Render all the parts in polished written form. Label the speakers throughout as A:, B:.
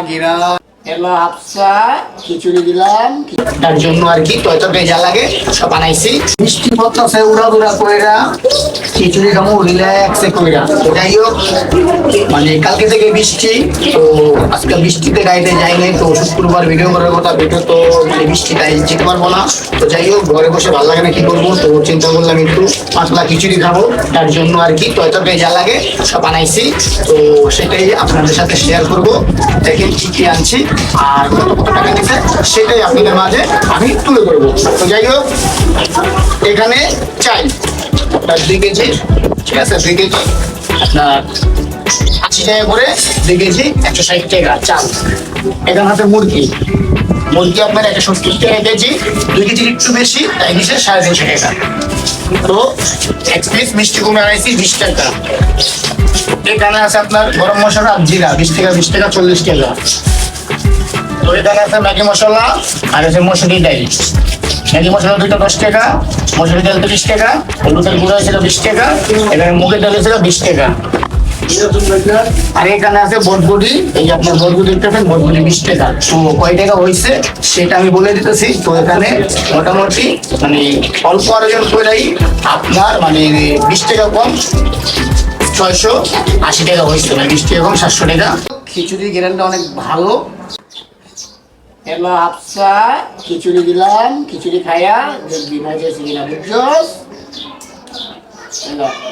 A: গিরা এলো হাফসা খিচুড়ি দিলাম তার জন্য আর কি তরকারি যা লাগে সব বানাইছি। মিষ্টি পত্র আছে উড়া দুরা কইরা খিচুড়ি খামো রিল্যাক্সে কইরা। যাই হোক মানে কালকে থেকে বৃষ্টি, তো আজকে বৃষ্টিতে গাইতে যাই নাই, তো শুক্রবার ভিডিও করার কথা, ভিডিও তো মানে বৃষ্টি তাই যেতে পারবো না। তো যাই হোক ঘরে বসে ভালো লাগে না, কি করবো, তো চিন্তা করলাম একটু পাতলা খিচুড়ি খাবো, তার জন্য আর কি তরকারি যা লাগে সব বানাইছি। তো সেটাই আপনাদের সাথে শেয়ার করবো। দেখেন কি কি আনছি আর কত কত টাকা দিচ্ছে সেটাই আপনাদের মাঝে আমি তুলে ধরবো। তো যাই হোক এখানে চাই আপনার 2 কেজি, ঠিক আছে, 2 কেজি আপনার 80 টাকা করে, 2 কেজি 160 টাকা চাল। এখানে আছে মুরগি, মুরগি আপনার 170 টাকা কেজি, 2 কেজি একটু বেশি, তাই নিচে 350 টাকা। তো এক পিস মিষ্টি কুমড়া আনাইছি 20 টাকা। এখানে আছে আপনার গরম মশলা জিরা 20 টাকা, 20 টাকা 40 টাকা। তো এখানে আছে ম্যাগি মশলা আর আছে মসুরি ডাল। ম্যাগি মশলা 2টা 10 টাকা, মসুরি ডাল 30 টাকা, হলুদের গুঁড়া ছিল 20 টাকা, এখানে মুগের ডাল ছিল 20 টাকা। আর এখানে আছে বটবটি, এই আপনার বটবটি দেখতেছেন, বটবটি 20 টাকা। তো কয় টাকা হয়েছে সেটা আমি বলে দিতেছি। তো এখানে মোটামুটি মানে অল্প আয়োজন করেই আপনার মানে 20 টাকা কম 680 টাকা হয়েছে, মানে 20 টাকা কম 700 টাকা। খিচুড়ির গ্যারান্টি অনেক ভালো। এলো হাফসা খিচুড়ি দিলাম, খিচুড়ি খাইয়া দেখবি মজা কিনা বুঝছো।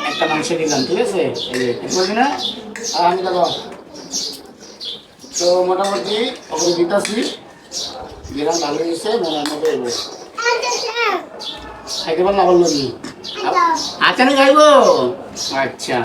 A: একটা মাংস দিলাম, ঠিক আছে, বলবি না আমি দেখো। তো মোটামুটি ওগুলো দিতেছি, দিলাম ভালো হয়েছে, মনে হয় খাইতে পারলাম, বললো নি আচ্ছা না খাইবো, আচ্ছা।